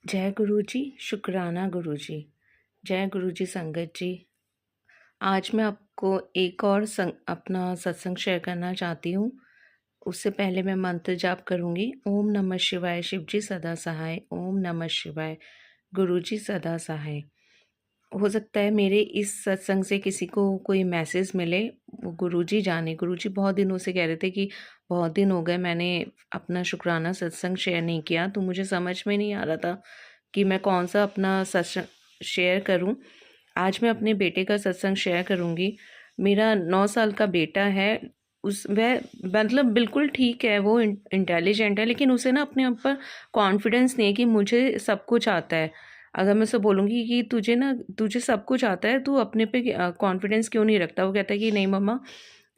जय गुरु जी, शुक्राना गुरु जी। जय गुरु जी संगत जी। आज मैं आपको एक और अपना सत्संग शेयर करना चाहती हूँ। उससे पहले मैं मंत्र जाप करूँगी। ओम नमः शिवाय, शिव जी सदा सहाय। ओम नमः शिवाय, गुरु जी सदा सहाय। हो सकता है मेरे इस सत्संग से किसी को कोई मैसेज मिले, वो गुरु जी जाने। गुरु जी बहुत दिनों से कह रहे थे कि बहुत दिन हो गए मैंने अपना शुक्राना सत्संग शेयर नहीं किया, तो मुझे समझ में नहीं आ रहा था कि मैं कौन सा अपना सत्संग शेयर करूं। आज मैं अपने बेटे का सत्संग शेयर करूंगी। मेरा 9 साल का बेटा है। उस वह मतलब बिल्कुल ठीक है, वो इंटेलिजेंट है, लेकिन उसे ना अपने ऊपर कॉन्फिडेंस नहीं है कि मुझे सब कुछ आता है। अगर मैं उसे बोलूँगी कि तुझे सब कुछ आता है, तू अपने पे कॉन्फिडेंस क्यों नहीं रखता? वो कहता है कि नहीं मम्मा,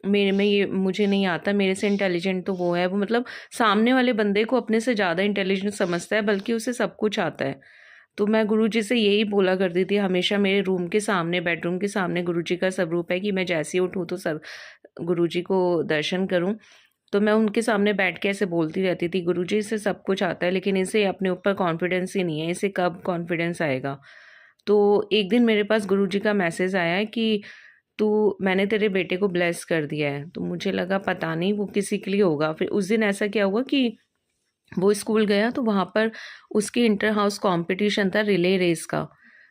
मेरे में ये मुझे नहीं आता, मेरे से इंटेलिजेंट तो वो है। वो मतलब सामने वाले बंदे को अपने से ज़्यादा इंटेलिजेंट समझता है, बल्कि उसे सब कुछ आता है। तो मैं गुरुजी से यही बोला करती थी हमेशा, मेरे रूम के सामने, बेडरूम के सामने गुरुजी का स्वरूप है कि मैं जैसे ही उठूँ तो सब गुरुजी को दर्शन करूँ। तो मैं उनके सामने बैठ के ऐसे बोलती रहती थी, गुरुजी इसे सब कुछ आता है, लेकिन इसे अपने ऊपर कॉन्फिडेंस ही नहीं है, इसे कब कॉन्फिडेंस आएगा? तो एक दिन मेरे पास गुरुजी का मैसेज आया है कि तू मैंने तेरे बेटे को ब्लेस कर दिया है। तो मुझे लगा पता नहीं वो किसी के लिए होगा। फिर उस दिन ऐसा क्या हुआ कि वो स्कूल गया, तो वहाँ पर उसकी इंटर हाउस कंपटीशन था रिले रेस का।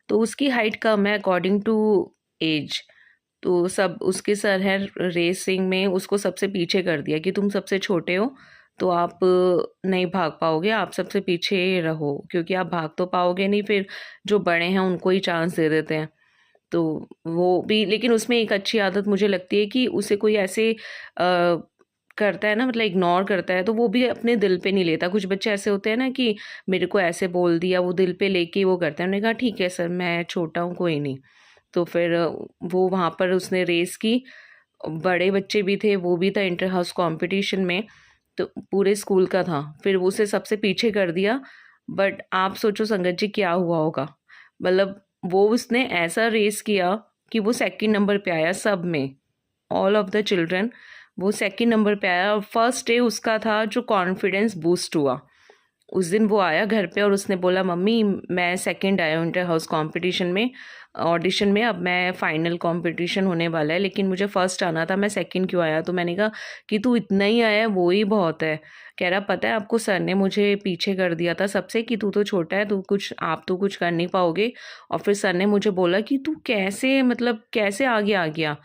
तो उसकी हाइट कम है अकॉर्डिंग टू एज। तो सब उसके सर है रेसिंग में, उसको सबसे पीछे कर दिया कि तुम सबसे छोटे हो, तो आप नहीं भाग पाओगे, आप सबसे पीछे रहो, क्योंकि आप भाग तो पाओगे नहीं, फिर जो बड़े हैं उनको ही चांस दे देते हैं। तो वो भी, लेकिन उसमें एक अच्छी आदत मुझे लगती है कि उसे कोई ऐसे करता है ना, मतलब इग्नोर करता है, तो वो भी अपने दिल पे नहीं लेता। कुछ बच्चे ऐसे होते हैं ना कि मेरे को ऐसे बोल दिया, वो दिल पे लेके वो करते हैं। उन्होंने कहा ठीक है सर, मैं छोटा हूँ, कोई नहीं। तो फिर वो वहाँ पर उसने रेस की। बड़े बच्चे भी थे, वो भी था इंटर हाउस कंपटीशन में, तो पूरे स्कूल का था। फिर वो उसे सबसे पीछे कर दिया। बट आप सोचो संगत जी क्या हुआ होगा। मतलब वो उसने ऐसा रेस किया कि वो सेकंड नंबर पे आया सब में, ऑल ऑफ द चिल्ड्रन। वो सेकंड नंबर पे आया, और फर्स्ट डे उसका था जो कॉन्फिडेंस बूस्ट हुआ। उस दिन वो आया घर पे और उसने बोला मम्मी मैं सेकंड आया हूँ इंटर हाउस कंपटीशन में, ऑडिशन में। अब मैं फाइनल कंपटीशन होने वाला है, लेकिन मुझे फर्स्ट आना था, मैं सेकंड क्यों आया? तो मैंने कहा कि तू इतना ही आया है वो ही बहुत है। कह रहा पता है आपको, सर ने मुझे पीछे कर दिया था सबसे कि तू तो छोटा है, आप तो कुछ कर नहीं पाओगे। और फिर सर ने मुझे बोला कि तू कैसे, मतलब कैसे आगे आ गया?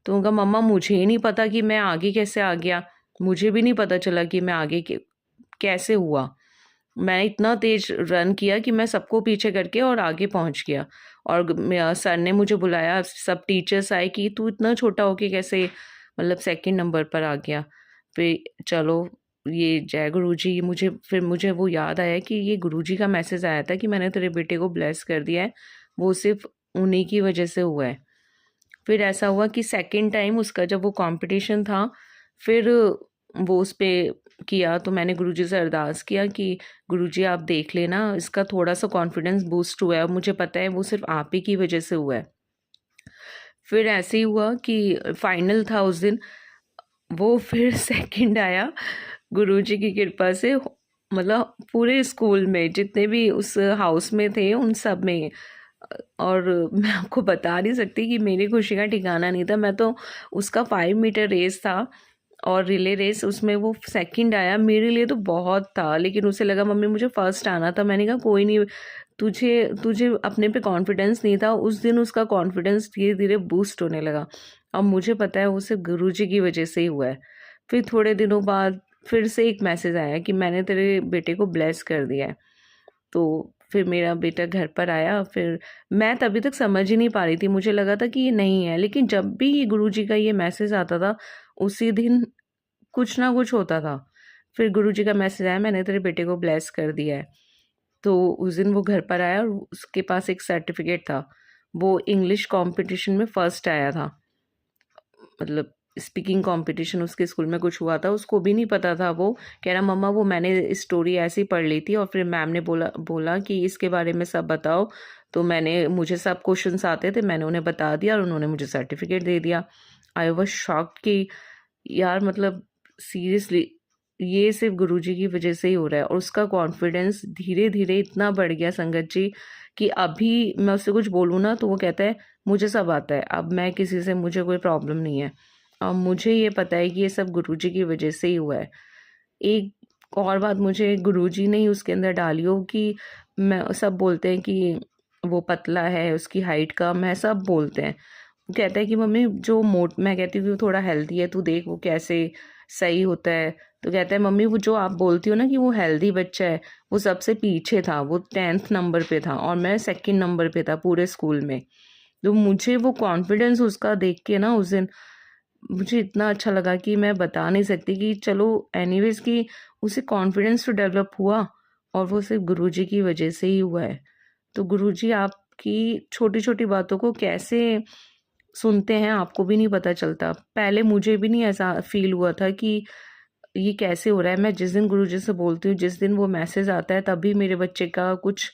तो उनका मम्मा मुझे ही नहीं पता कि मैं आगे कैसे आ गया, मुझे भी नहीं पता चला कि मैं आगे कैसे हुआ। मैं इतना तेज रन किया कि मैं सबको पीछे करके और आगे पहुंच गया। और सर ने मुझे बुलाया, सब टीचर्स आए कि तू इतना छोटा होके कैसे मतलब सेकंड नंबर पर आ गया। फिर चलो, ये जय गुरु जी, मुझे वो याद आया कि ये गुरु जी का मैसेज आया था कि मैंने तेरे बेटे को ब्लेस कर दिया है, वो सिर्फ उन्हीं की वजह से हुआ है। फिर ऐसा हुआ कि सेकंड टाइम उसका जब वो कंपटीशन था, फिर वो उस पे किया, तो मैंने गुरुजी से अरदास किया कि गुरुजी आप देख लेना, इसका थोड़ा सा कॉन्फिडेंस बूस्ट हुआ है, अब मुझे पता है वो सिर्फ आप ही की वजह से हुआ है। फिर ऐसे ही हुआ कि फाइनल था उस दिन, वो फिर सेकंड आया गुरुजी की कृपा से। मतलब पूरे स्कूल में जितने भी उस हाउस में थे उन सब में। और मैं आपको बता नहीं सकती कि मेरी खुशी का ठिकाना नहीं था। मैं तो, उसका 5 मीटर रेस था और रिले रेस, उसमें वो सेकंड आया, मेरे लिए तो बहुत था, लेकिन उसे लगा मम्मी मुझे फर्स्ट आना था। मैंने कहा कोई नहीं, तुझे तुझे अपने पे कॉन्फिडेंस नहीं था। उस दिन उसका कॉन्फिडेंस धीरे धीरे बूस्ट होने लगा। अब मुझे पता है वो सिर्फ गुरुजी की वजह से ही हुआ है। फिर थोड़े दिनों बाद फिर से एक मैसेज आया कि मैंने तेरे बेटे को ब्लेस कर दिया है। तो फिर मेरा बेटा घर पर आया। फिर मैं तभी तक समझ ही नहीं पा रही थी, मुझे लगा था कि ये नहीं है, लेकिन जब भी ये गुरुजी का ये मैसेज आता था, उसी दिन कुछ ना कुछ होता था। फिर गुरुजी का मैसेज आया, मैंने तेरे बेटे को ब्लेस कर दिया है। तो उस दिन वो घर पर आया और उसके पास एक सर्टिफिकेट था। वो इंग्लिश कंपटीशन में फर्स्ट आया था। मतलब स्पीकिंग कंपटीशन उसके स्कूल में कुछ हुआ था, उसको भी नहीं पता था। वो कह रहा मम्मा वो मैंने स्टोरी ऐसी पढ़ ली थी, और फिर मैम ने बोला बोला कि इसके बारे में सब बताओ। तो मुझे सब क्वेश्चंस आते थे, मैंने उन्हें बता दिया और उन्होंने मुझे सर्टिफिकेट दे दिया। आई वाज शॉक्ड कि यार, मतलब सीरियसली ये सिर्फ गुरुजी की वजह से ही हो रहा है। और उसका कॉन्फिडेंस धीरे धीरे इतना बढ़ गया संगत जी कि अभी मैं उससे कुछ बोलूँ ना तो वो कहता है मुझे सब आता है, अब मैं किसी से, मुझे कोई प्रॉब्लम नहीं है। और मुझे ये पता है कि ये सब गुरुजी की वजह से ही हुआ है। एक और बात मुझे गुरुजी ने ही उसके अंदर डाली हो कि मैं, सब बोलते हैं कि वो पतला है, उसकी हाइट कम है, सब बोलते हैं। वो कहता है कि मम्मी जो मोट, मैं कहती हूँ कि वो थोड़ा हेल्दी है, तू देख वो कैसे सही होता है। तो कहता है मम्मी वो जो आप बोलती हो ना कि वो हेल्दी बच्चा है, वो सबसे पीछे था, वो 10th नंबर पे था और मैं 2nd नंबर पे था पूरे स्कूल में। तो मुझे वो कॉन्फिडेंस उसका देख के ना उस दिन मुझे इतना अच्छा लगा कि मैं बता नहीं सकती कि चलो एनीवेज कि उसे कॉन्फिडेंस तो डेवलप हुआ और वो सिर्फ गुरुजी की वजह से ही हुआ है। तो गुरुजी आपकी छोटी छोटी बातों को कैसे सुनते हैं आपको भी नहीं पता चलता। पहले मुझे भी नहीं ऐसा फील हुआ था कि ये कैसे हो रहा है। मैं जिस दिन गुरुजी से बोलती हूँ, जिस दिन वो मैसेज आता है, तभी मेरे बच्चे का कुछ,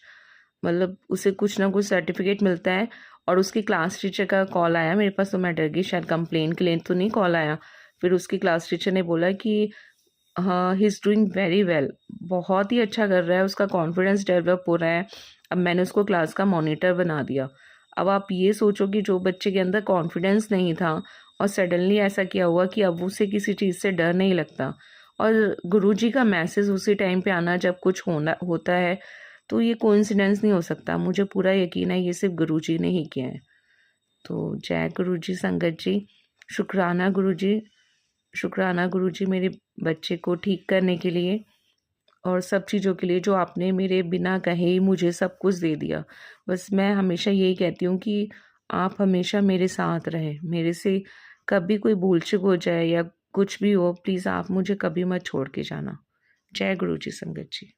मतलब उसे कुछ ना कुछ सर्टिफिकेट मिलता है। और उसकी क्लास टीचर का कॉल आया मेरे पास, तो मैं डर गई शायद कंप्लेन के लिए तो नहीं कॉल आया। फिर उसकी क्लास टीचर ने बोला कि हाँ, he is doing very well, बहुत ही अच्छा कर रहा है, उसका कॉन्फिडेंस डेवलप हो रहा है। अब मैंने उसको क्लास का मॉनिटर बना दिया। अब आप ये सोचो कि जो बच्चे के अंदर कॉन्फिडेंस नहीं था और सडनली ऐसा क्या हुआ कि अब उसे किसी चीज़ से डर नहीं लगता। और गुरुजी का मैसेज उसी टाइम पे आना जब कुछ होना होता है, तो ये कोइंसिडेंस नहीं हो सकता। मुझे पूरा यकीन है ये सिर्फ गुरुजी ने ही किया है। तो जय गुरुजी संगत जी, शुक्राना गुरुजी, शुक्राना गुरुजी मेरे बच्चे को ठीक करने के लिए और सब चीज़ों के लिए जो आपने मेरे बिना कहे ही मुझे सब कुछ दे दिया। बस मैं हमेशा यही कहती हूँ कि आप हमेशा मेरे साथ रहें, मेरे से कभी कोई भूल-चूक हो जाए या कुछ भी हो, प्लीज़ आप मुझे कभी मत छोड़ के जाना। जय गुरुजी संगत जी।